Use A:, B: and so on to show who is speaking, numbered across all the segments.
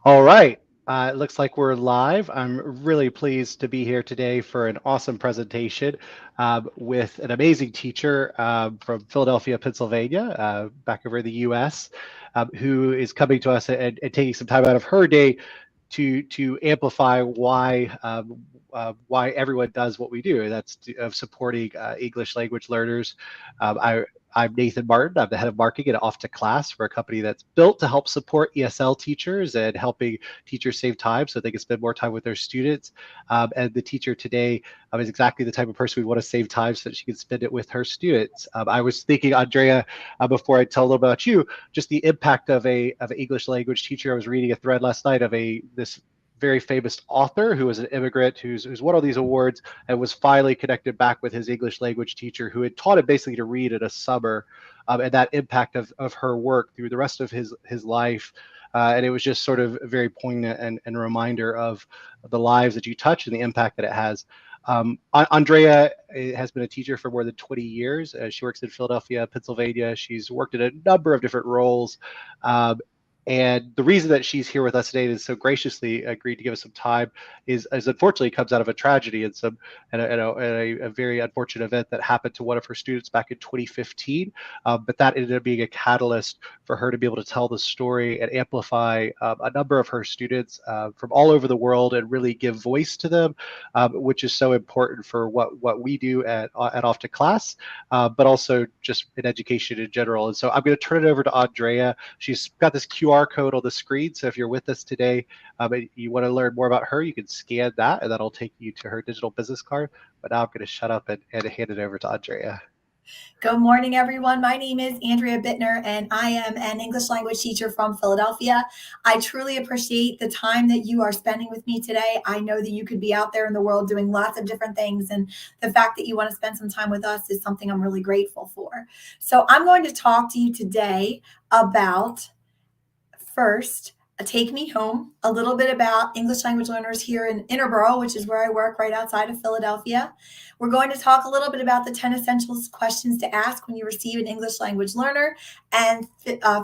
A: All right. It looks like we're live. I'm really pleased to be here today for an awesome presentation with an amazing teacher from Philadelphia, Pennsylvania, back over in the US, who is coming to us and taking some time out of her day to amplify why everyone does what we do. That's of supporting English language learners. I'm Nathan Martin. I'm the head of marketing at Off to Class for a company that's built to help support ESL teachers and helping teachers save time so they can spend more time with their students. And the teacher today is exactly the type of person we want to save time so that she can spend it with her students. I was thinking, Andrea, before I tell a little about you, just the impact of an English language teacher. I was reading a thread last night of this very famous author who was an immigrant who's won all these awards and was finally connected back with his English language teacher who had taught him basically to read in a summer, and that impact of her work through the rest of his life. And it was just sort of very poignant and a reminder of the lives that you touch and the impact that it has. Andrea has been a teacher for more than 20 years. She works in Philadelphia, Pennsylvania. She's worked in a number of different roles. And the reason that she's here with us today and so graciously agreed to give us some time is unfortunately comes out of a tragedy and a very unfortunate event that happened to one of her students back in 2015. But that ended up being a catalyst for her to be able to tell the story and amplify a number of her students from all over the world and really give voice to them, which is so important for what we do at Off to Class, but also just in education in general. And so I'm going to turn it over to Andrea. She's got this QR code on the screen. So if you're with us today and you want to learn more about her, you can scan that and that'll take you to her digital business card. But now I'm going to shut up and hand it over to Andrea.
B: Good morning, everyone. My name is Andrea Bitner, and I am an English language teacher from Philadelphia. I truly appreciate the time that you are spending with me today. I know that you could be out there in the world doing lots of different things, and the fact that you want to spend some time with us is something I'm really grateful for. So I'm going to talk to you today about, first, Take Me Home, a little bit about English language learners here in Interboro, which is where I work right outside of Philadelphia. We're going to talk a little bit about the 10 essentials questions to ask when you receive an English language learner, and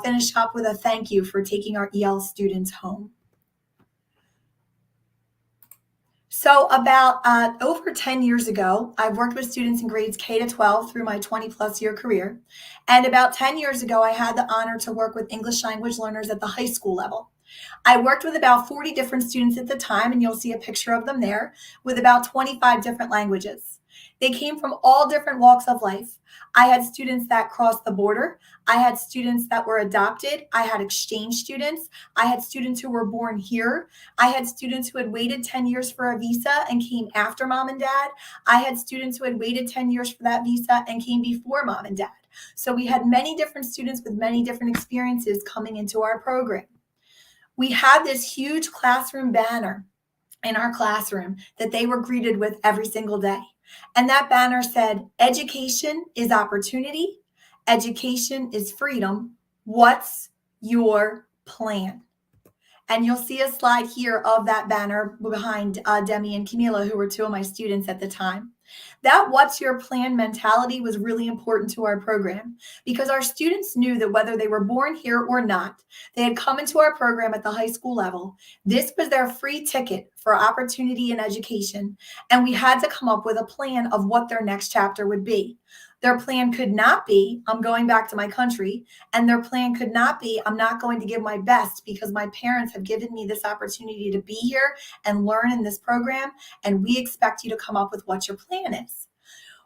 B: finish up with a thank you for taking our EL students home. So about over 10 years ago, I've worked with students in grades K to 12 through my 20 plus year career. And about 10 years ago, I had the honor to work with English language learners at the high school level. I worked with about 40 different students at the time, and you'll see a picture of them there, with about 25 different languages. They came from all different walks of life. I had students that crossed the border. I had students that were adopted. I had exchange students. I had students who were born here. I had students who had waited 10 years for a visa and came after mom and dad. I had students who had waited 10 years for that visa and came before mom and dad. So we had many different students with many different experiences coming into our program. We had this huge classroom banner in our classroom that they were greeted with every single day. And that banner said, "Education is opportunity. Education is freedom. What's your plan?" And you'll see a slide here of that banner behind Demi and Camila, who were two of my students at the time. That "what's your plan" mentality was really important to our program because our students knew that whether they were born here or not, they had come into our program at the high school level. This was their free ticket for opportunity and education, and we had to come up with a plan of what their next chapter would be. Their plan could not be, "I'm going back to my country," and their plan could not be, "I'm not going to give my best because my parents have given me this opportunity to be here and learn in this program, and we expect you to come up with what your plan is."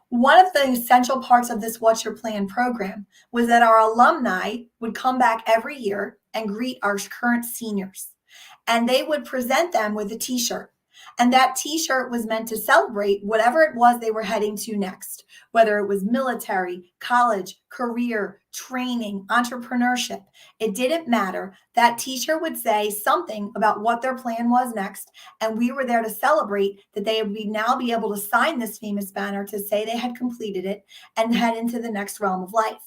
B: One of the essential parts of this "What's Your Plan" program was that our alumni would come back every year and greet our current seniors, and they would present them with a t-shirt. And that t-shirt was meant to celebrate whatever it was they were heading to next, whether it was military, college, career, training, entrepreneurship. It didn't matter. That t-shirt would say something about what their plan was next. And we were there to celebrate that they would now be able to sign this famous banner to say they had completed it and head into the next realm of life.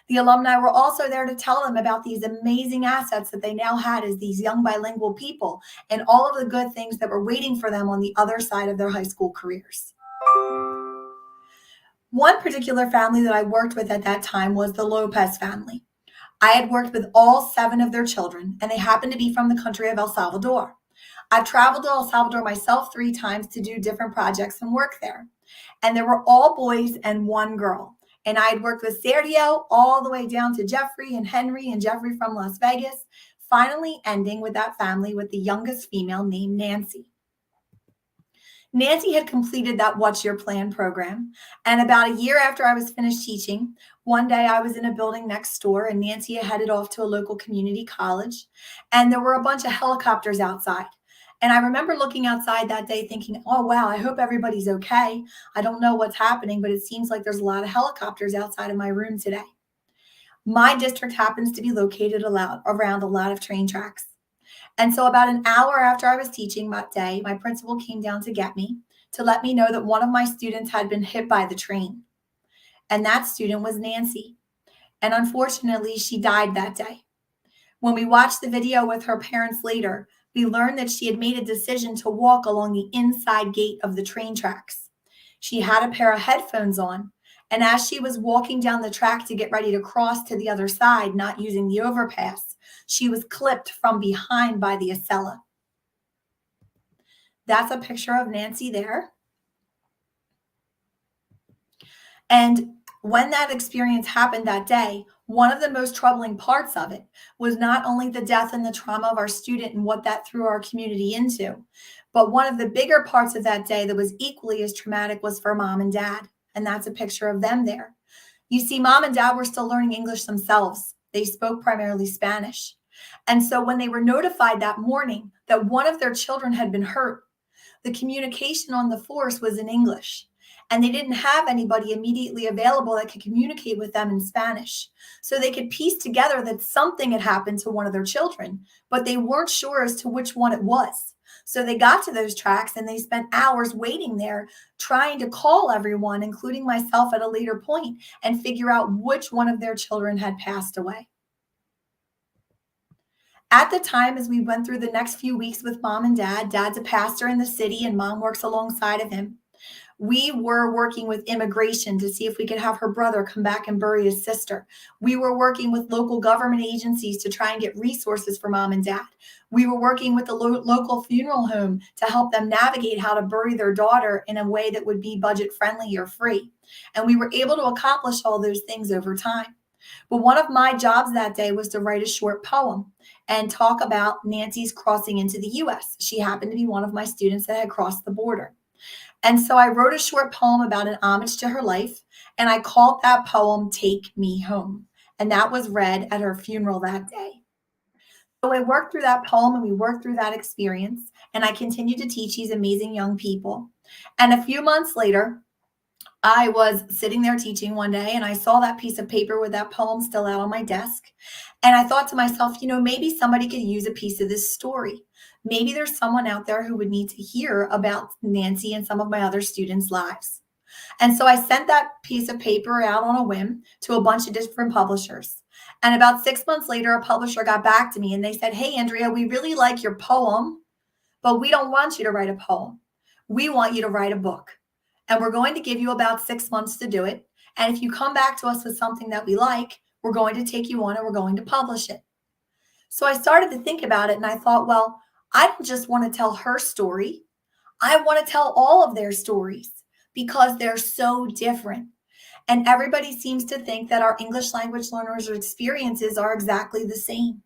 B: The alumni were also there to tell them about these amazing assets that they now had as these young bilingual people and all of the good things that were waiting for them on the other side of their high school careers. One particular family that I worked with at that time was the Lopez family. I had worked with all 7 of their children, and they happened to be from the country of El Salvador. I've traveled to El Salvador myself 3 times to do different projects and work there. And there were all boys and 1 girl. And I had worked with Sergio all the way down to Jeffrey and Henry and Jeffrey from Las Vegas, finally ending with that family with the youngest female named Nancy. Nancy had completed that What's Your Plan program. And about a year after I was finished teaching, one day I was in a building next door and Nancy had headed off to a local community college. And there were a bunch of helicopters outside. And I remember looking outside that day thinking, oh, wow, I hope everybody's okay. I don't know what's happening, but it seems like there's a lot of helicopters outside of my room today. My district happens to be located around a lot of train tracks. And so about an hour after I was teaching that day, my principal came down to get me to let me know that one of my students had been hit by the train. And that student was Nancy. And unfortunately, she died that day. When we watched the video with her parents later, we learned that she had made a decision to walk along the inside gate of the train tracks. She had a pair of headphones on, and as she was walking down the track to get ready to cross to the other side, not using the overpass, she was clipped from behind by the Acela. That's a picture of Nancy there. And when that experience happened that day, one of the most troubling parts of it was not only the death and the trauma of our student and what that threw our community into, but one of the bigger parts of that day that was equally as traumatic was for mom and dad. And that's a picture of them there. You see, mom and dad were still learning English themselves. They spoke primarily Spanish. And so when they were notified that morning that one of their children had been hurt, the communication on the force was in English. And they didn't have anybody immediately available that could communicate with them in Spanish. So they could piece together that something had happened to one of their children, but they weren't sure as to which one it was. So they got to those tracks and they spent hours waiting there trying to call everyone, including myself at a later point, and figure out which one of their children had passed away. At the time, as we went through the next few weeks with mom and dad, dad's a pastor in the city and mom works alongside of him. We were working with immigration to see if we could have her brother come back and bury his sister. We were working with local government agencies to try and get resources for mom and dad. We were working with the local funeral home to help them navigate how to bury their daughter in a way that would be budget friendly or free. And we were able to accomplish all those things over time. But one of my jobs that day was to write a short poem and talk about Nancy's crossing into the US. She happened to be one of my students that had crossed the border. And so I wrote a short poem about an homage to her life, and I called that poem Take Me Home. And that was read at her funeral that day. So I worked through that poem and we worked through that experience, and I continued to teach these amazing young people. And a few months later, I was sitting there teaching one day and I saw that piece of paper with that poem still out on my desk. And I thought to myself, maybe somebody could use a piece of this story. Maybe there's someone out there who would need to hear about Nancy and some of my other students' lives. And so I sent that piece of paper out on a whim to a bunch of different publishers. And about 6 months later, a publisher got back to me and they said, hey, Andrea, we really like your poem, but we don't want you to write a poem. We want you to write a book. And we're going to give you about 6 months to do it. And if you come back to us with something that we like, we're going to take you on and we're going to publish it. So I started to think about it and I thought, well, I don't just want to tell her story. I want to tell all of their stories because they're so different. And everybody seems to think that our English language learners' experiences are exactly the same.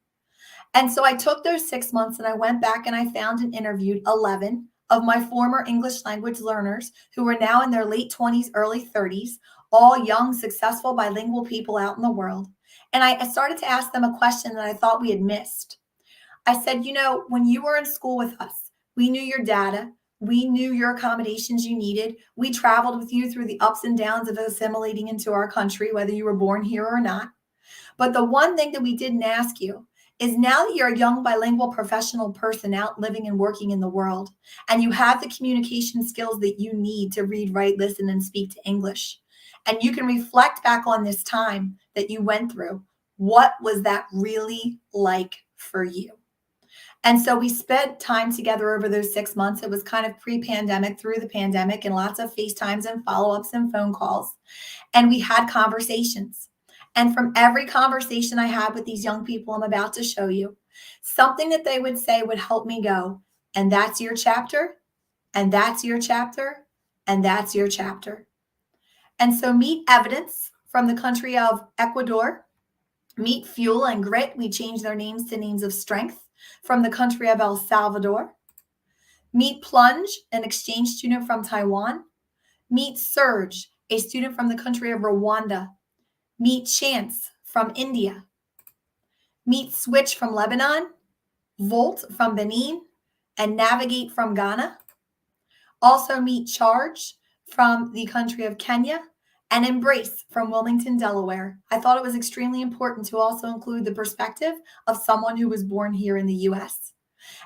B: And so I took those 6 months and I went back and I found and interviewed 11 of my former English language learners who are now in their late 20s, early 30s, all young, successful, bilingual people out in the world. And I started to ask them a question that I thought we had missed. I said, when you were in school with us, we knew your data. We knew your accommodations you needed. We traveled with you through the ups and downs of assimilating into our country, whether you were born here or not. But the one thing that we didn't ask you is now that you're a young bilingual professional person out living and working in the world, and you have the communication skills that you need to read, write, listen, and speak to English, and you can reflect back on this time that you went through, what was that really like for you? And so we spent time together over those 6 months. It was kind of pre-pandemic, through the pandemic, and lots of FaceTimes and follow-ups and phone calls. And we had conversations. And from every conversation I had with these young people I'm about to show you, something that they would say would help me go, and that's your chapter, and that's your chapter, and that's your chapter. And so meet Evidence from the country of Ecuador. Meet Fuel and Grit, we changed their names to names of strength, from the country of El Salvador. Meet Plunge, an exchange student from Taiwan. Meet Surge, a student from the country of Rwanda. Meet Chance from India. Meet Switch from Lebanon. Volt from Benin. And Navigate from Ghana. Also meet Charge from the country of Kenya. And Embrace from Wilmington, Delaware. I thought it was extremely important to also include the perspective of someone who was born here in the US.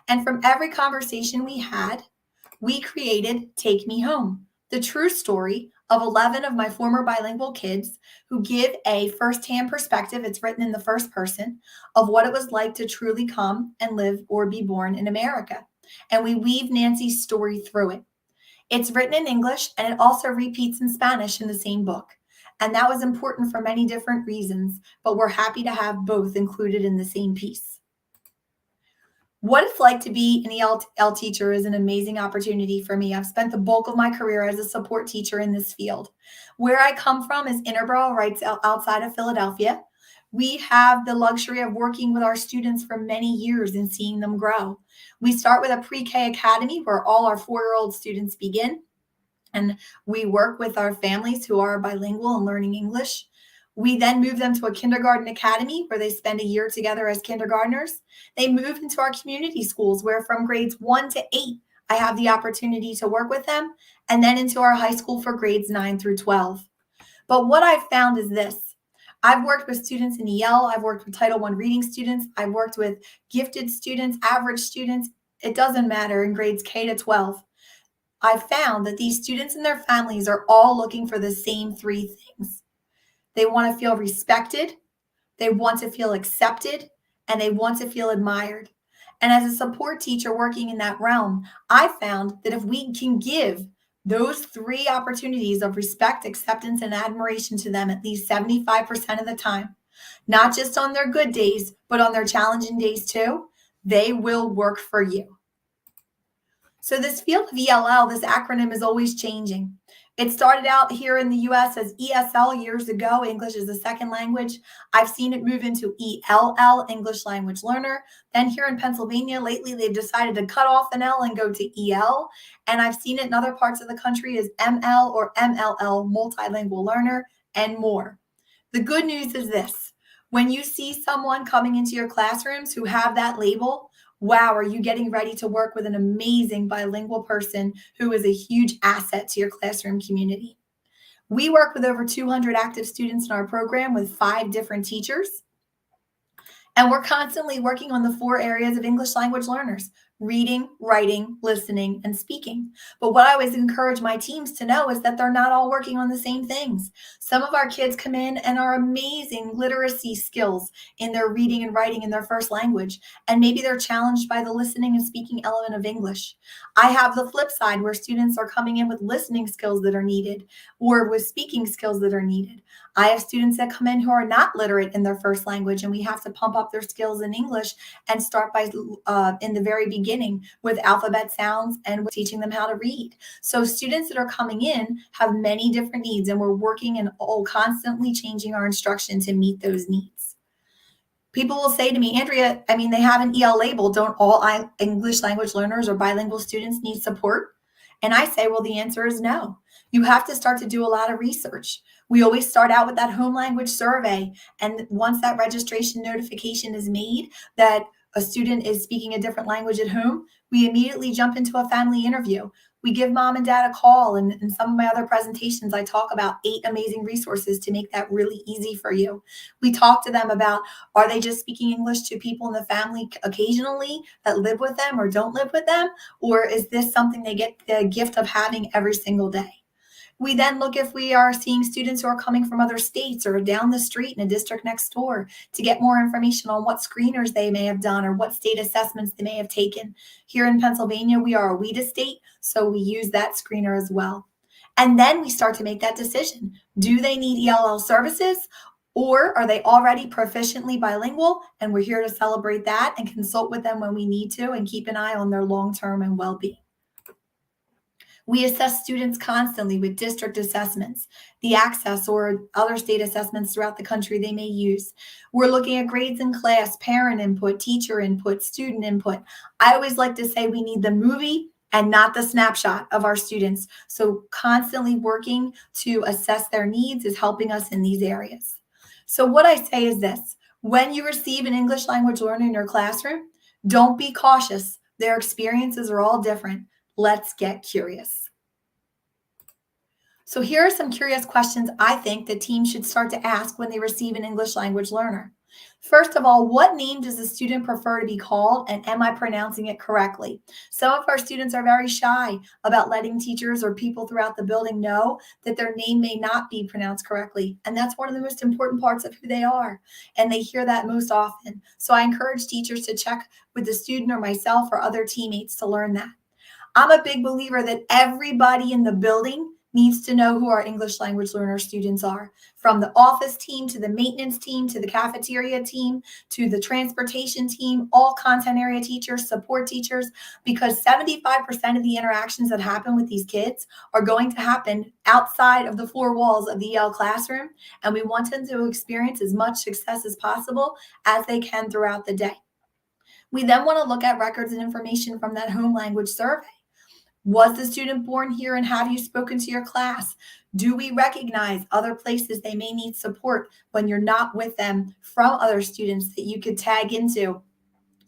B: And from every conversation we had, we created Take Me Home, the true story of 11 of my former bilingual kids who give a firsthand perspective, it's written in the first person, of what it was like to truly come and live or be born in America. And we weave Nancy's story through it. It's written in English and it also repeats in Spanish in the same book. And that was important for many different reasons, but we're happy to have both included in the same piece. What it's like to be an EL teacher is an amazing opportunity for me. I've spent the bulk of my career as a support teacher in this field. Where I come from is Innerborough, right outside of Philadelphia. We have the luxury of working with our students for many years and seeing them grow. We start with a pre-K academy where all our 4-year-old students begin, and we work with our families who are bilingual and learning English. We then move them to a kindergarten academy where they spend a year together as kindergartners. They move into our community schools where from grades 1 to 8, I have the opportunity to work with them, and then into our high school for grades 9 through 12. But what I've found is this. I've worked with students in EL, I've worked with Title I reading students, I've worked with gifted students, average students, it doesn't matter, in grades K to 12. I've found that these students and their families are all looking for the same 3 things. They want to feel respected, they want to feel accepted, and they want to feel admired. And as a support teacher working in that realm, I found that if we can give those 3 opportunities of respect, acceptance, and admiration to them at least 75% of the time, not just on their good days, but on their challenging days too, they will work for you. So this field of ELL, this acronym is always changing. It started out here in the US as ESL years ago, English as a second language. I've seen it move into ELL, English language learner. Then here in Pennsylvania, lately they've decided to cut off an L and go to EL. And I've seen it in other parts of the country as ML or MLL, multilingual learner, and more. The good news is this. When you see someone coming into your classrooms who have that label, wow, are you getting ready to work with an amazing bilingual person who is a huge asset to your classroom community? We work with over 200 active students in our program with 5 different teachers. And we're constantly working on the 4 areas of English language learners: reading, writing, listening, and speaking. But what I always encourage my teams to know is that they're not all working on the same things. Some of our kids come in and are amazing literacy skills in their reading and writing in their first language, and maybe they're challenged by the listening and speaking element of English. I have the flip side where students are coming in with listening skills that are needed or with speaking skills that are needed. I have students that come in who are not literate in their first language, and we have to pump up their skills in English and start by in the very beginning with alphabet sounds and teaching them how to read. So students that are coming in have many different needs, and we're working and constantly changing our instruction to meet those needs. People will say to me, Andrea, I mean, they have an EL label. Don't all English language learners or bilingual students need support? And I say, well, the answer is no. You have to start to do a lot of research. We always start out with that home language survey. And once that registration notification is made that a student is speaking a different language at home, we immediately jump into a family interview. We give mom and dad a call. And in some of my other presentations, I talk about 8 amazing resources to make that really easy for you. We talk to them about, are they just speaking English to people in the family occasionally that live with them or don't live with them? Or is this something they get the gift of having every single day? We then look if we are seeing students who are coming from other states or down the street in a district next door to get more information on what screeners they may have done or what state assessments they may have taken. Here in Pennsylvania, we are a WIDA state, so we use that screener as well. And then we start to make that decision. Do they need ELL services? Or are they already proficiently bilingual and we're here to celebrate that and consult with them when we need to and keep an eye on their long-term and well-being? We assess students constantly with district assessments, the access or other state assessments throughout the country they may use. We're looking at grades in class, parent input, teacher input, student input. I always like to say we need the movie and not the snapshot of our students. So constantly working to assess their needs is helping us in these areas. So what I say is this: when you receive an English language learner in your classroom, don't be cautious. Their experiences are all different. Let's get curious. So here are some curious questions I think that teams should start to ask when they receive an English language learner. First of all, what name does the student prefer to be called, and am I pronouncing it correctly? Some of our students are very shy about letting teachers or people throughout the building know that their name may not be pronounced correctly, and that's one of the most important parts of who they are, and they hear that most often. So I encourage teachers to check with the student or myself or other teammates to learn that. I'm a big believer that everybody in the building needs to know who our English language learner students are, from the office team to the maintenance team to the cafeteria team to the transportation team, all content area teachers, support teachers, because 75% of the interactions that happen with these kids are going to happen outside of the four walls of the EL classroom, and we want them to experience as much success as possible as they can throughout the day. We then want to look at records and information from that home language survey. Was the student born here and have you spoken to your class? Do we recognize other places they may need support when you're not with them from other students that you could tag into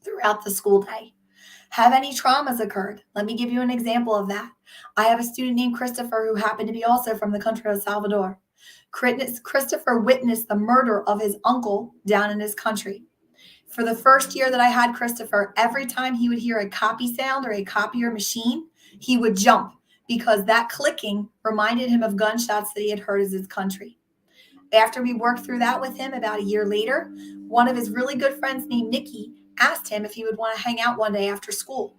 B: throughout the school day? Have any traumas occurred? Let me give you an example of that. I have a student named Christopher who happened to be also from the country of El Salvador. Christopher witnessed the murder of his uncle down in his country. For the first year that I had Christopher, every time he would hear a copy sound or a copier machine, he would jump because that clicking reminded him of gunshots that he had heard in his country. After we worked through that with him about a year later, one of his really good friends named Nikki asked him if he would want to hang out one day after school.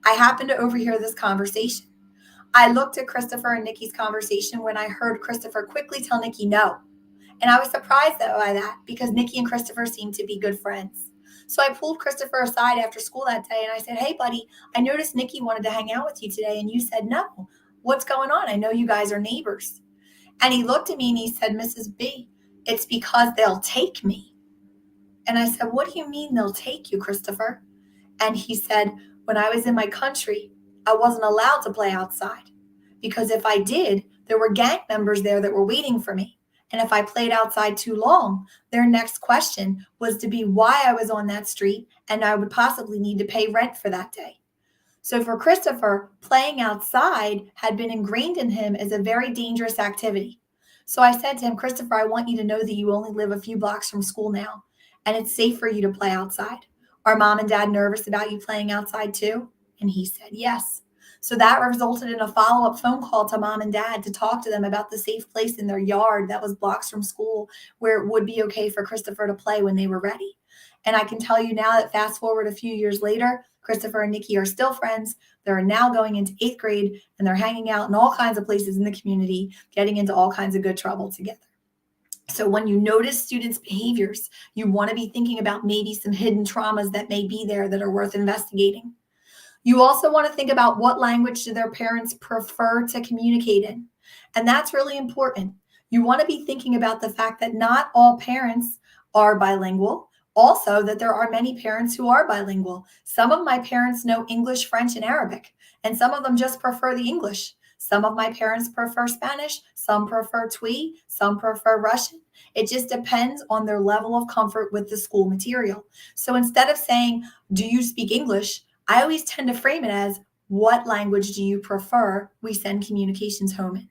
B: I happened to overhear this conversation. I looked at Christopher and Nikki's conversation when I heard Christopher quickly tell Nikki no. And I was surprised by that because Nikki and Christopher seemed to be good friends. So I pulled Christopher aside after school that day and I said, "Hey, buddy, I noticed Nikki wanted to hang out with you today and you said no. What's going on? I know you guys are neighbors." And he looked at me and he said, "Mrs. B, it's because they'll take me." And I said, "What do you mean they'll take you, Christopher?" And he said, "When I was in my country, I wasn't allowed to play outside because if I did, there were gang members there that were waiting for me. And if I played outside too long, their next question was to be why I was on that street and I would possibly need to pay rent for that day." So for Christopher, playing outside had been ingrained in him as a very dangerous activity. So I said to him, "Christopher, I want you to know that you only live a few blocks from school now, and it's safe for you to play outside. Are mom and dad nervous about you playing outside too?" And he said, "Yes." So that resulted in a follow-up phone call to mom and dad to talk to them about the safe place in their yard that was blocks from school where it would be okay for Christopher to play when they were ready. And I can tell you now that fast forward a few years later, Christopher and Nikki are still friends. They're now going into 8th grade and they're hanging out in all kinds of places in the community, getting into all kinds of good trouble together. So when you notice students' behaviors, you want to be thinking about maybe some hidden traumas that may be there that are worth investigating. You also want to think about what language do their parents prefer to communicate in. And that's really important. You want to be thinking about the fact that not all parents are bilingual. Also, that there are many parents who are bilingual. Some of my parents know English, French, and Arabic, and some of them just prefer the English. Some of my parents prefer Spanish, some prefer Twi, some prefer Russian. It just depends on their level of comfort with the school material. So instead of saying, "Do you speak English?" I always tend to frame it as, "What language do you prefer we send communications home in?"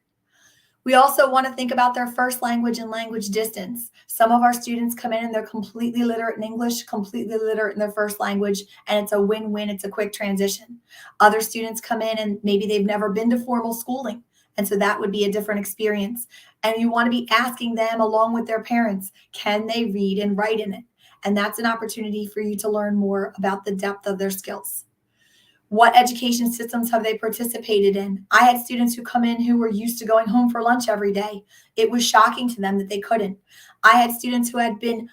B: We also want to think about their first language and language distance. Some of our students come in and they're completely literate in English, completely literate in their first language, and it's a win-win. It's a quick transition. Other students come in and maybe they've never been to formal schooling, and so that would be a different experience. And you want to be asking them along with their parents, can they read and write in it? And that's an opportunity for you to learn more about the depth of their skills. What education systems have they participated in? I had students who come in who were used to going home for lunch every day. It was shocking to them that they couldn't. I had students who had been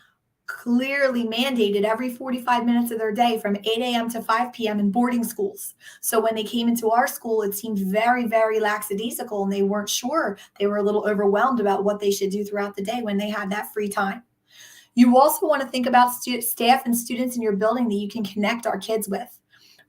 B: clearly mandated every 45 minutes of their day from 8 a.m. to 5 p.m. in boarding schools. So when they came into our school, it seemed very, very lackadaisical, and they weren't sure. They were a little overwhelmed about what they should do throughout the day when they had that free time. You also want to think about staff and students in your building that you can connect our kids with.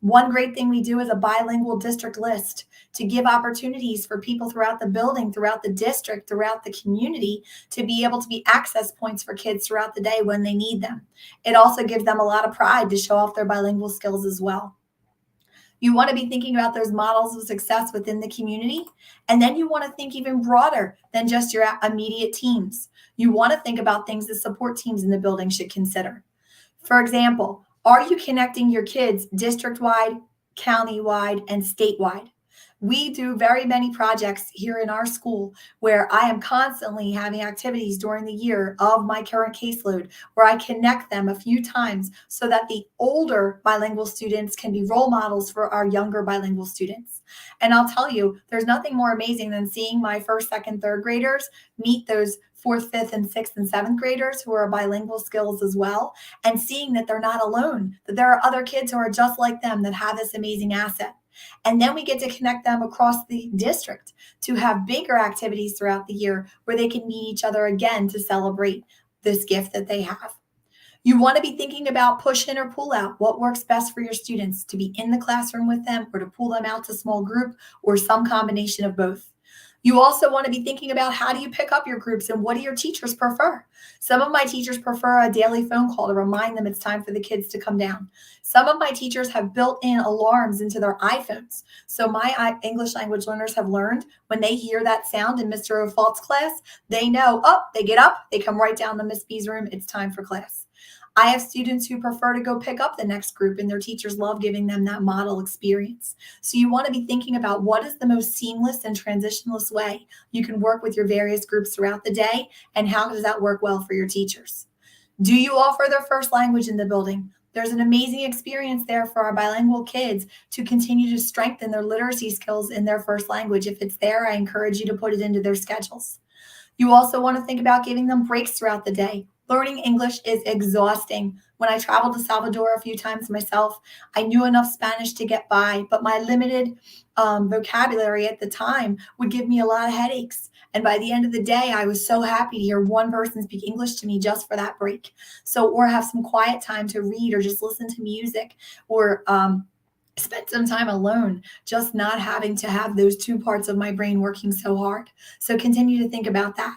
B: One great thing we do is a bilingual district list to give opportunities for people throughout the building, throughout the district, throughout the community to be able to be access points for kids throughout the day when they need them. It also gives them a lot of pride to show off their bilingual skills as well. You want to be thinking about those models of success within the community. And then you want to think even broader than just your immediate teams. You want to think about things that support teams in the building should consider. For example, are you connecting your kids district-wide, county-wide, and statewide? We do very many projects here in our school where I am constantly having activities during the year of my current caseload where I connect them a few times so that the older bilingual students can be role models for our younger bilingual students. And I'll tell you, there's nothing more amazing than seeing my first, second, third graders meet those fourth, fifth, and sixth and seventh graders who are bilingual skills as well, and seeing that they're not alone, that there are other kids who are just like them that have this amazing asset. And then we get to connect them across the district to have bigger activities throughout the year where they can meet each other again to celebrate this gift that they have. You want to be thinking about push in or pull out. What works best for your students, to be in the classroom with them or to pull them out to small group or some combination of both. You also want to be thinking about how do you pick up your groups and what do your teachers prefer? Some of my teachers prefer a daily phone call to remind them it's time for the kids to come down. Some of my teachers have built in alarms into their iPhones. So my English language learners have learned when they hear that sound in Mr. O'Fault's class, they know, oh, they get up, they come right down to Miss B's room, it's time for class. I have students who prefer to go pick up the next group, and their teachers love giving them that model experience. So you want to be thinking about what is the most seamless and transitionless way you can work with your various groups throughout the day, and how does that work well for your teachers? Do you offer their first language in the building? There's an amazing experience there for our bilingual kids to continue to strengthen their literacy skills in their first language. If it's there, I encourage you to put it into their schedules. You also want to think about giving them breaks throughout the day. Learning English is exhausting. When I traveled to Salvador a few times myself, I knew enough Spanish to get by, but my limited vocabulary at the time would give me a lot of headaches. And by the end of the day, I was so happy to hear one person speak English to me just for that break. So, or have some quiet time to read or just listen to music or spend some time alone, just not having to have those two parts of my brain working so hard. So continue to think about that.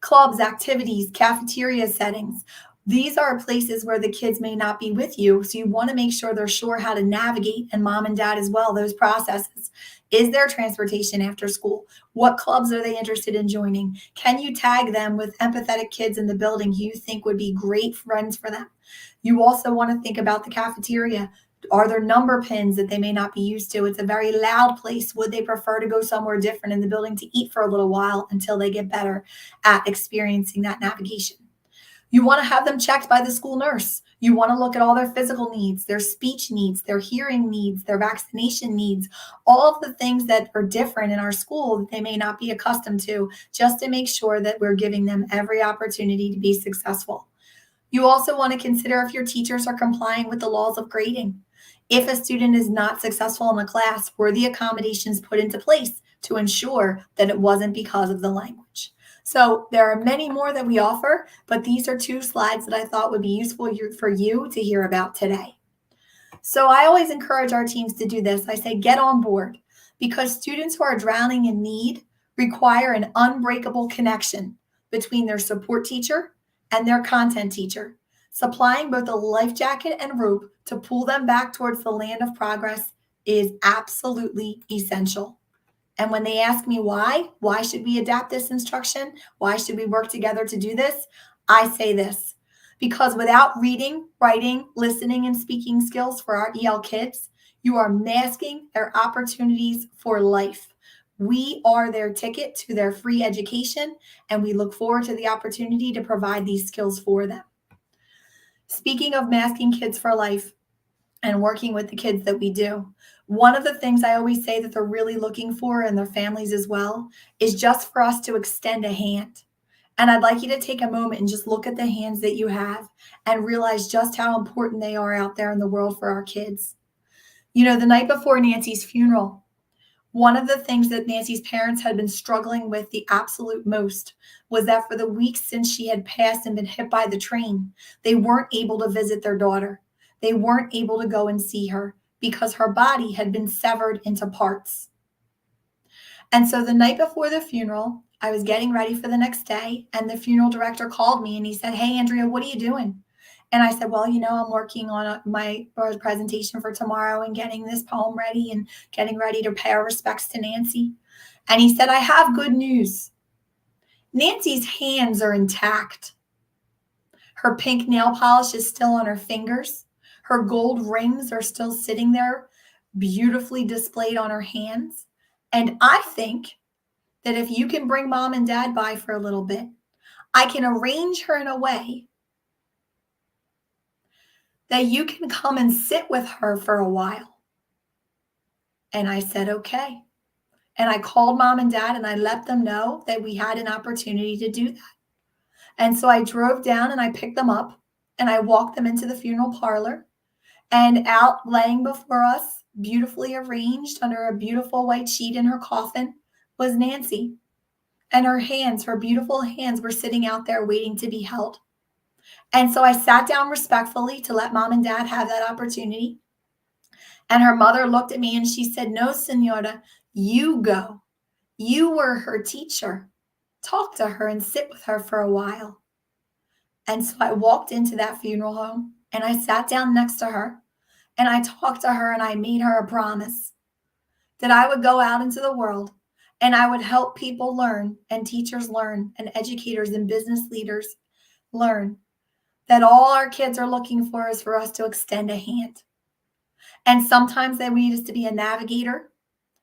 B: Clubs, activities, cafeteria settings. These are places where the kids may not be with you. So you want to make sure they're sure how to navigate, and mom and dad as well, those processes. Is there transportation after school? What clubs are they interested in joining? Can you tag them with empathetic kids in the building who you think would be great friends for them? You also want to think about the cafeteria. Are there number pins that they may not be used to? It's a very loud place. Would they prefer to go somewhere different in the building to eat for a little while until they get better at experiencing that navigation? You want to have them checked by the school nurse. You want to look at all their physical needs, their speech needs, their hearing needs, their vaccination needs, all of the things that are different in our school that they may not be accustomed to, just to make sure that we're giving them every opportunity to be successful. You also want to consider if your teachers are complying with the laws of grading. If a student is not successful in a class, were the accommodations put into place to ensure that it wasn't because of the language? So there are many more that we offer, but these are two slides that I thought would be useful for you to hear about today. So I always encourage our teams to do this. I say, get on board, because students who are drowning in need require an unbreakable connection between their support teacher and their content teacher, supplying both a life jacket and rope to pull them back towards the land of progress is absolutely essential. And when they ask me why should we adapt this instruction? Why should we work together to do this? I say this, because without reading, writing, listening, and speaking skills for our EL kids, you are masking their opportunities for life. We are their ticket to their free education, and we look forward to the opportunity to provide these skills for them. Speaking of masking kids for life, and working with the kids that we do. One of the things I always say that they're really looking for, and their families as well, is just for us to extend a hand. And I'd like you to take a moment and just look at the hands that you have and realize just how important they are out there in the world for our kids. You know, the night before Nancy's funeral, one of the things that Nancy's parents had been struggling with the absolute most was that for the weeks since she had passed and been hit by the train, they weren't able to visit their daughter. They weren't able to go and see her because her body had been severed into parts. And so the night before the funeral, I was getting ready for the next day, and the funeral director called me and he said, "Hey, Andrea, what are you doing?" And I said, "Well, you know, I'm working on my presentation for tomorrow and getting this poem ready and getting ready to pay our respects to Nancy." And he said, "I have good news. Nancy's hands are intact. Her pink nail polish is still on her fingers. Her gold rings are still sitting there, beautifully displayed on her hands. And I think that if you can bring mom and dad by for a little bit, I can arrange her in a way that you can come and sit with her for a while." And I said, "Okay." And I called mom and dad and I let them know that we had an opportunity to do that. And so I drove down and I picked them up and I walked them into the funeral parlor, and out laying before us, beautifully arranged under a beautiful white sheet in her coffin, was Nancy. And her hands, her beautiful hands, were sitting out there waiting to be held. And so I sat down respectfully to let mom and dad have that opportunity. And her mother looked at me and she said, "No, Senora, you go. You were her teacher. Talk to her and sit with her for a while." And so I walked into that funeral home and I sat down next to her and I talked to her and I made her a promise that I would go out into the world and I would help people learn, and teachers learn, and educators and business leaders learn that all our kids are looking for is for us to extend a hand. And sometimes they need us to be a navigator.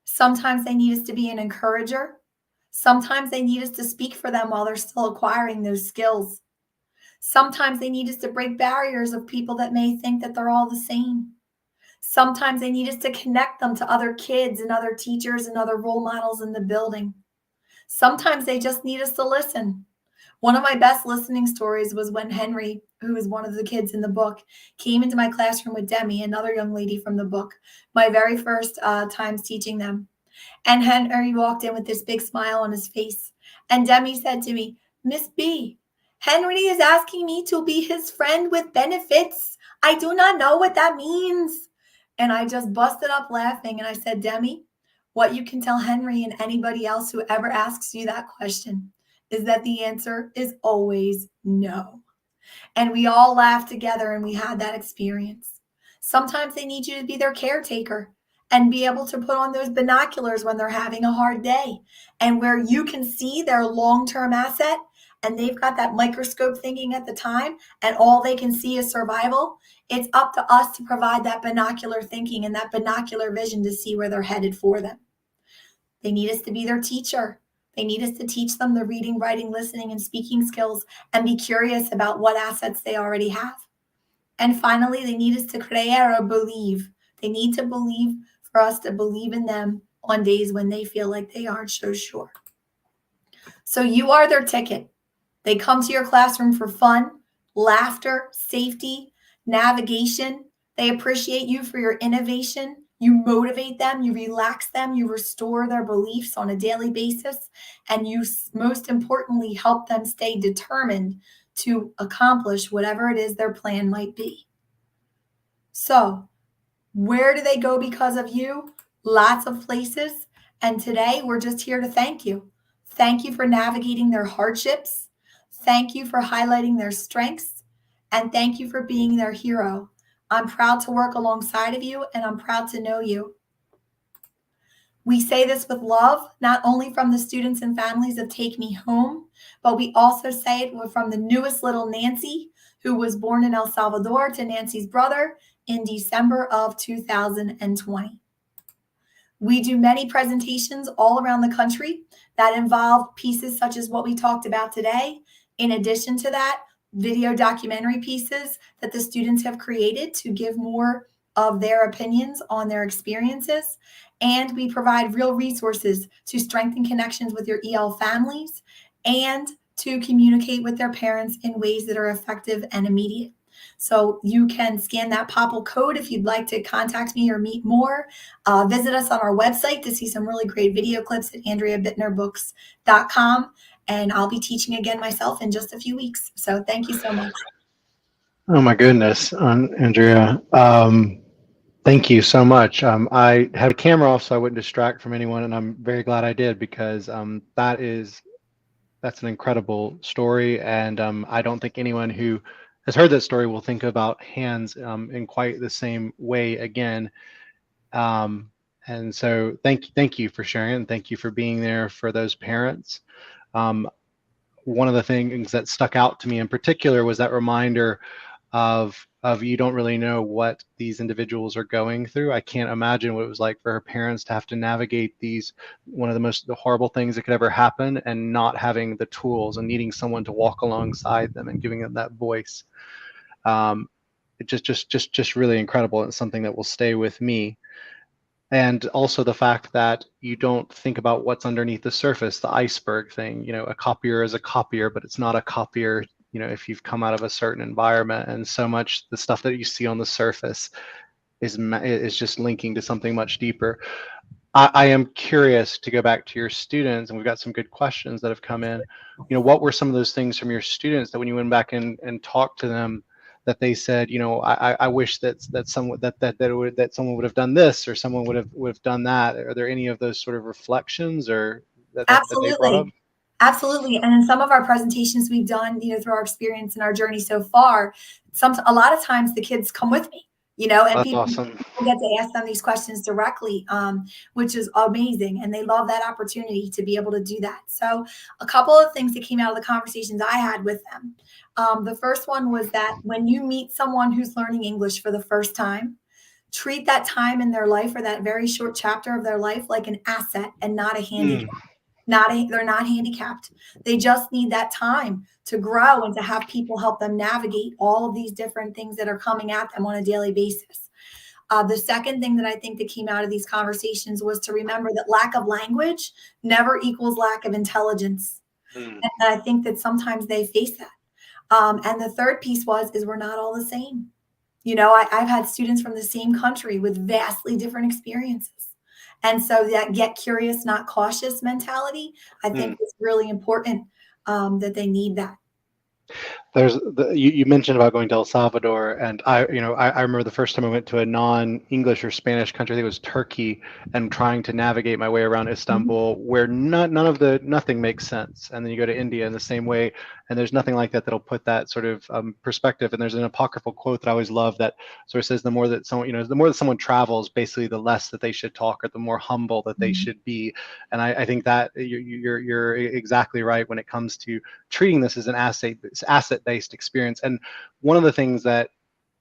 B: Sometimes they need us to be an encourager. Sometimes they need us to speak for them while they're still acquiring those skills. Sometimes they need us to break barriers of people that may think that they're all the same. Sometimes they need us to connect them to other kids and other teachers and other role models in the building. Sometimes they just need us to listen. One of my best listening stories was when Henry, who is one of the kids in the book, came into my classroom with Demi, another young lady from the book, my very first times teaching them. And Henry walked in with this big smile on his face. And Demi said to me, "Miss B, Henry is asking me to be his friend with benefits. I do not know what that means." And I just busted up laughing and I said, "Demi, what you can tell Henry and anybody else who ever asks you that question is that the answer is always no." And we all laughed together and we had that experience. Sometimes they need you to be their caretaker and be able to put on those binoculars when they're having a hard day, and where you can see their long-term asset and they've got that microscope thinking at the time and all they can see is survival. It's up to us to provide that binocular thinking and that binocular vision to see where they're headed for them. They need us to be their teacher. They need us to teach them the reading, writing, listening, and speaking skills and be curious about what assets they already have. And finally, they need us to creer or believe. They need to believe for us to believe in them on days when they feel like they aren't so sure. So you are their ticket. They come to your classroom for fun, laughter, safety, navigation. They appreciate you for your innovation. You motivate them, you relax them, you restore their beliefs on a daily basis, and you, most importantly, help them stay determined to accomplish whatever it is their plan might be. So, where do they go because of you? Lots of places. And today we're just here to thank you. Thank you for navigating their hardships. Thank you for highlighting their strengths. And thank you for being their hero. I'm proud to work alongside of you, and I'm proud to know you. We say this with love, not only from the students and families of Take Me Home, but we also say it from the newest little Nancy, who was born in El Salvador, to Nancy's brother in December of 2020. We do many presentations all around the country that involve pieces such as what we talked about today. In addition to that, video documentary pieces that the students have created to give more of their opinions on their experiences. And we provide real resources to strengthen connections with your EL families and to communicate with their parents in ways that are effective and immediate. So you can scan that Popple code if you'd like to contact me or meet more. Visit us on our website to see some really great video clips at AndreaBitnerBooks.com. And I'll be teaching again myself in just a few weeks. So thank you so much.
A: Oh my goodness, Andrea. Thank you so much. I had a camera off so I wouldn't distract from anyone, and I'm very glad I did because that's an incredible story, and I don't think anyone who has heard that story will think about hands in quite the same way again. And so thank you for sharing, and thank you for being there for those parents. One of the things that stuck out to me in particular was that reminder of you don't really know what these individuals are going through. I can't imagine what it was like for her parents to have to navigate one of the horrible things that could ever happen, and not having the tools and needing someone to walk alongside them and giving them that voice. It just really incredible, and something that will stay with me. And also the fact that you don't think about what's underneath the surface, the iceberg thing. A copier is a copier, but it's not a copier if you've come out of a certain environment. And so much the stuff that you see on the surface is just linking to something much deeper. I am curious to go back to your students, and we've got some good questions that have come in. What were some of those things from your students that when you went back and talked to them, that they said, I wish that someone that someone would have done this, or someone would have done that? Are there any of those sort of reflections or that they brought up?
B: Absolutely. Absolutely. And in some of our presentations we've done, through our experience and our journey so far, a lot of times the kids come with me, and
A: That's
B: people
A: awesome.
B: get to ask them these questions directly, which is amazing. And they love that opportunity to be able to do that. So a couple of things that came out of the conversations I had with them. The first one was that when you meet someone who's learning English for the first time, treat that time in their life, or that very short chapter of their life, like an asset and not a handicap. They're not handicapped. They just need that time to grow and to have people help them navigate all of these different things that are coming at them on a daily basis. The second thing that I think that came out of these conversations was to remember that lack of language never equals lack of intelligence. And I think that sometimes they face that. And the third piece is we're not all the same. I've had students from the same country with vastly different experiences. And so that get curious, not cautious mentality, I think is really important, that they need that.
A: You mentioned about going to El Salvador, and I remember the first time I went to a non-English or Spanish country. I think it was Turkey, and trying to navigate my way around Istanbul, where nothing makes sense. And then you go to India in the same way, and there's nothing like that that'll put that sort of perspective. And there's an apocryphal quote that I always love that sort of says, the more that someone travels, basically the less that they should talk, or the more humble that they should be. And I think that you're exactly right when it comes to treating this as an asset-based experience. And one of the things that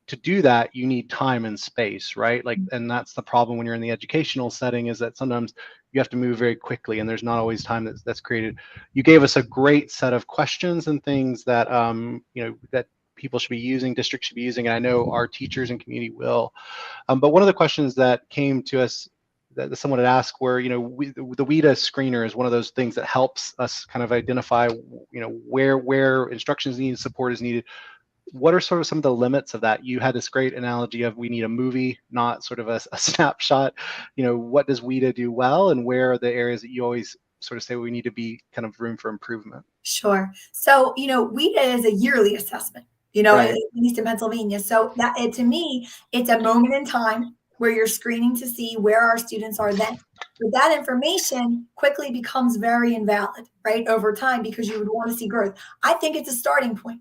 A: to do that, you need time and space, right? And that's the problem when you're in the educational setting, is that sometimes you have to move very quickly, and there's not always time that's created. You gave us a great set of questions and things that that people should be using, districts should be using, and I know our teachers and community will. But one of the questions that came to us that someone had asked were, the WIDA screener is one of those things that helps us kind of identify, where instructions needed, support is needed. What are sort of some of the limits of that? You had this great analogy of we need a movie, not sort of a snapshot. What does WIDA do well, and where are the areas that you always sort of say we need to be kind of room for improvement?
B: Sure. So, WIDA is a yearly assessment,
A: Right.
B: at least in Pennsylvania. So to me, it's a moment in time where you're screening to see where our students are then. But that information quickly becomes very invalid, right, over time, because you would want to see growth. I think it's a starting point.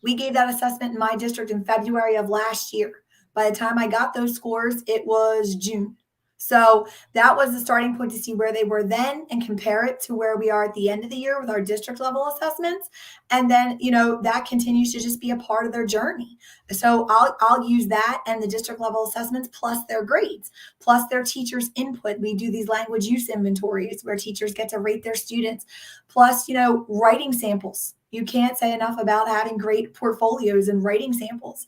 B: We gave that assessment in my district in February of last year. By the time I got those scores, it was June. So that was the starting point to see where they were then and compare it to where we are at the end of the year with our district level assessments. And then, that continues to just be a part of their journey. So I'll use that and the district level assessments plus their grades, plus their teachers' input. We do these language use inventories where teachers get to rate their students, plus, writing samples. You can't say enough about having great portfolios and writing samples.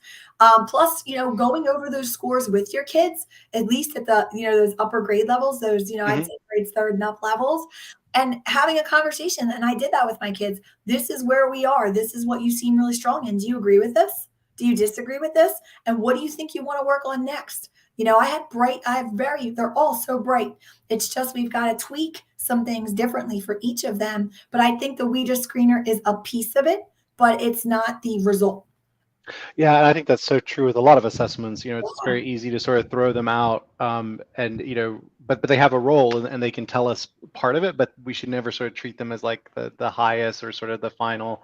B: Plus, going over those scores with your kids, at least at the, those upper grade levels, those, I'd
A: Hmm.
B: say grades third and up levels, and having a conversation. And I did that with my kids. This is where we are. This is what you seem really strong in. Do you agree with this? Do you disagree with this? And what do you think you want to work on next? They're all so bright. It's just we've got to tweak some things differently for each of them. But I think the Ouija screener is a piece of it, but it's not the result.
A: Yeah, and I think that's so true with a lot of assessments. It's very easy to sort of throw them out, and but they have a role, and they can tell us part of it. But we should never sort of treat them as like the highest or sort of the final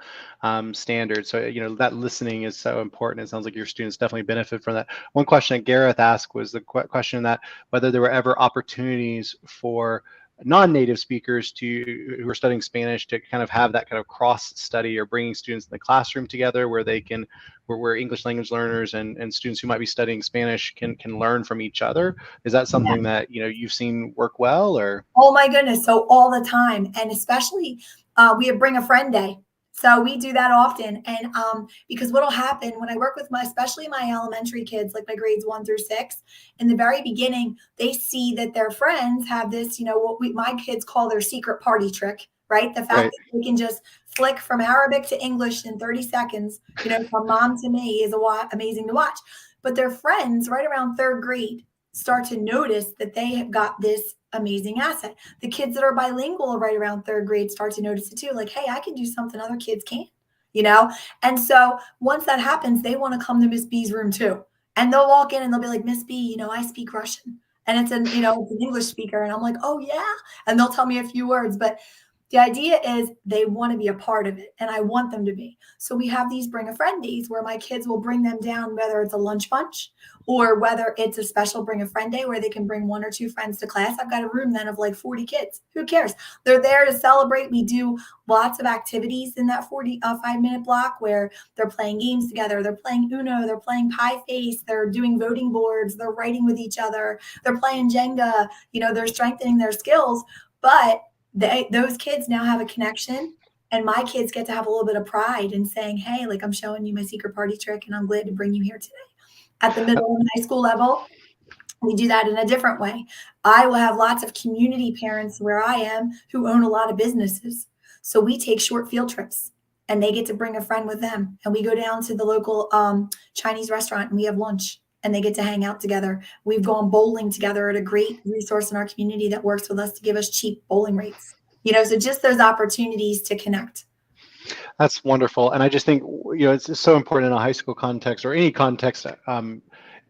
A: standard. So that listening is so important. It sounds like your students definitely benefit from that. One question that Gareth asked was the question that whether there were ever opportunities for non-native speakers who are studying Spanish to kind of have that kind of cross study, or bringing students in the classroom together where they can where English language learners and students who might be studying Spanish can learn from each other. Is that something that you've seen work well, or?
B: Oh my goodness. So all the time. And especially we have bring a friend day. So we do that often. And because what'll happen when I work with especially my elementary kids, like my grades 1 through 6, in the very beginning, they see that their friends have this, what my kids call their secret party trick, right? The fact
A: Right.
B: that they can just flick from Arabic to English in 30 seconds, from mom to me is amazing to watch. But their friends right around third grade start to notice that they have got this amazing asset. The kids that are bilingual right around third grade start to notice it too. Like, hey, I can do something other kids can't, you know? And so once that happens, they want to come to Miss B's room too. And they'll walk in and they'll be like, Miss B, I speak Russian. And it's an English speaker. And I'm like, oh yeah. And they'll tell me a few words. But the idea is they want to be a part of it, and I want them to be. So we have these bring a friend days where my kids will bring them down, whether it's a lunch bunch or whether it's a special bring a friend day where they can bring 1 or 2 friends to class. I've got a room then of like 40 kids. Who cares? They're there to celebrate. We do lots of activities in that 45-minute block where they're playing games together. They're playing Uno. They're playing Pie Face. They're doing voting boards. They're writing with each other. They're playing Jenga. They're strengthening their skills. But those kids now have a connection, and my kids get to have a little bit of pride in saying, hey, like, I'm showing you my secret party trick and I'm glad to bring you here today. At the middle and high school level, we do that in a different way. I will have lots of community parents where I am who own a lot of businesses. So we take short field trips, and they get to bring a friend with them, and we go down to the local Chinese restaurant and we have lunch, and they get to hang out together. We've gone bowling together at a great resource in our community that works with us to give us cheap bowling rates. So just those opportunities to connect.
A: That's wonderful. And I just think, it's just so important in a high school context or any context,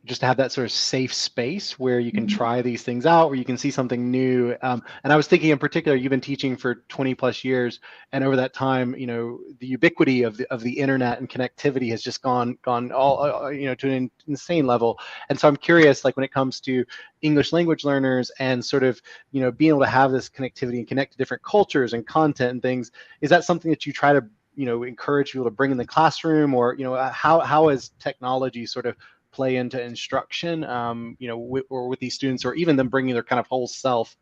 A: just to have that sort of safe space where you can
B: Mhm.
A: try these things out, where you can see something new. And I was thinking in particular, you've been teaching for 20 plus years, and over that time, the ubiquity of the internet and connectivity has just gone all, to an insane level. And so I'm curious, like when it comes to English language learners and sort of, being able to have this connectivity and connect to different cultures and content and things, is that something that you try to encourage people to bring in the classroom, or how has technology sort of play into instruction, or with these students, or even them bringing their kind of whole self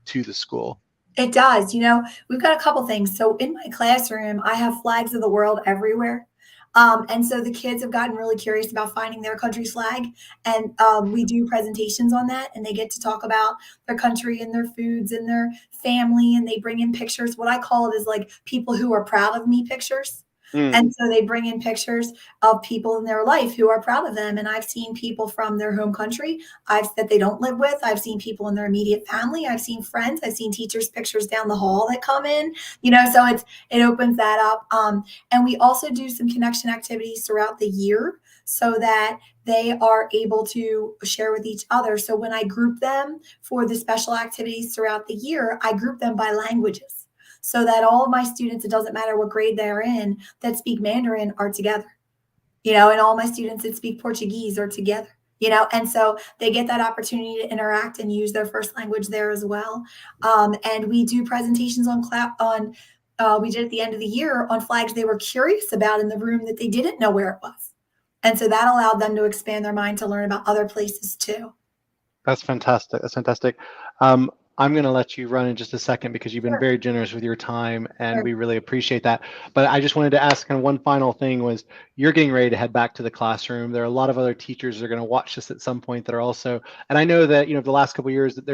A: to the school?
B: It does. We've got a couple things. So in my classroom, I have flags of the world everywhere. And so the kids have gotten really curious about finding their country's flag. And we do presentations on that, and they get to talk about their country and their foods and their family. And they bring in pictures. What I call it is like people who are proud of me pictures.
A: Mm.
B: And so they bring in pictures of people in their life who are proud of them. And I've seen people from their home country that they don't live with. I've seen people in their immediate family. I've seen friends. I've seen teachers' pictures down the hall that come in. So it opens that up. And we also do some connection activities throughout the year so that they are able to share with each other. So when I group them for the special activities throughout the year, I group them by languages so that all of my students, it doesn't matter what grade they're in, that speak Mandarin are together, and all my students that speak Portuguese are together. And so they get that opportunity to interact and use their first language there as well. And we do presentations we did at the end of the year on flags they were curious about in the room that they didn't know where it was. And so that allowed them to expand their mind to learn about other places too.
A: That's fantastic. That's fantastic. Um, I'm going to let you run in just a second because you've been
B: Sure,
A: very generous with your time and
B: sure.
A: we really appreciate that. But I just wanted to ask kind of one final thing was you're getting ready to head back to the classroom. There are a lot of other teachers that are going to watch this at some point that are also, and I know that, the last couple of years that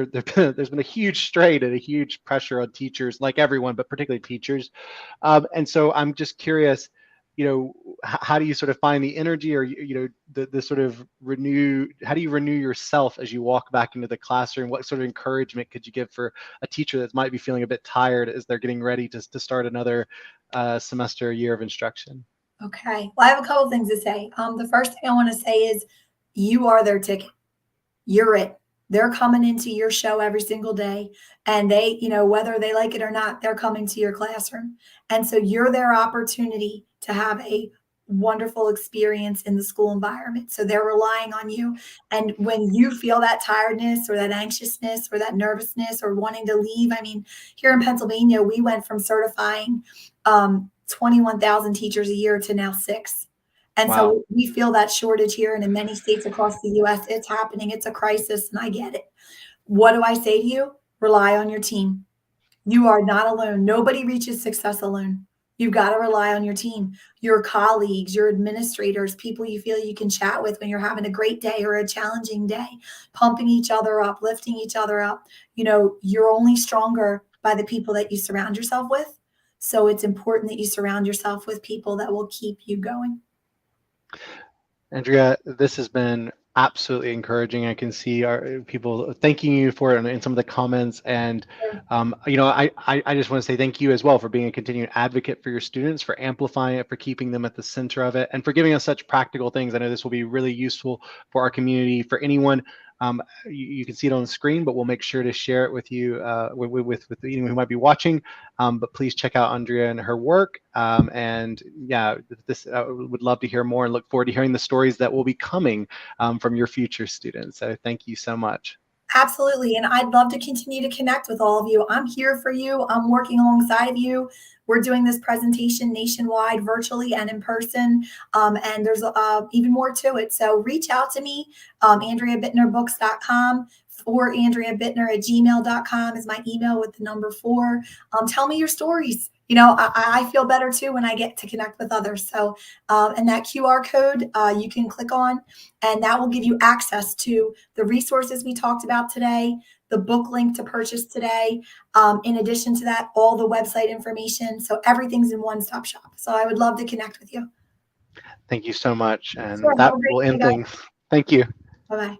A: there's been a huge strain and a huge pressure on teachers, like everyone, but particularly teachers. And so I'm just curious, how do you sort of find the energy or, the sort of how do you renew yourself as you walk back into the classroom? What sort of encouragement could you give for a teacher that might be feeling a bit tired as they're getting ready to start another semester, year of instruction?
B: Okay. Well, I have a couple things to say. The first thing I want to say is you are their ticket. You're it. They're coming into your show every single day. And they, whether they like it or not, they're coming to your classroom. And so you're their opportunity to have a wonderful experience in the school environment. So they're relying on you. And when you feel that tiredness or that anxiousness or that nervousness or wanting to leave, I mean, here in Pennsylvania, we went from certifying 21,000 teachers a year to now six. And
A: Wow.
B: so we feel that shortage here and in many states across the US. It's happening. It's a crisis, and I get it. What do I say to you? Rely on your team. You are not alone. Nobody reaches success alone. You've got to rely on your team, your colleagues, your administrators, people you feel you can chat with when you're having a great day or a challenging day, pumping each other up, lifting each other up. You're only stronger by the people that you surround yourself with. So it's important that you surround yourself with people that will keep you going.
A: Andrea, this has been absolutely encouraging. I can see our people thanking you for it in some of the comments. And, I just want to say thank you as well for being a continuing advocate for your students, for amplifying it, for keeping them at the center of it, and for giving us such practical things. I know this will be really useful for our community, for anyone. You can see it on the screen, but we'll make sure to share it with you, with anyone who might be watching. But please check out Andrea and her work. And yeah, this would love to hear more and look forward to hearing the stories that will be coming from your future students. So thank you so much.
B: Absolutely. And I'd love to continue to connect with all of you. I'm here for you. I'm working alongside of you. We're doing this presentation nationwide, virtually and in person. And there's even more to it. So reach out to me, AndreaBitnerBooks.com, or AndreaBitner@gmail.com is my email with the number 4. Tell me your stories. I feel better too when I get to connect with others. So, and that QR code you can click on, and that will give you access to the resources we talked about today, the book link to purchase today. In addition to that, all the website information. So everything's in one-stop shop. So I would love to connect with you.
A: Thank you so much. And
B: Sure.
A: with
B: Have
A: that,
B: a great
A: we'll
B: day,
A: end
B: guys.
A: things. Thank you.
B: Bye bye.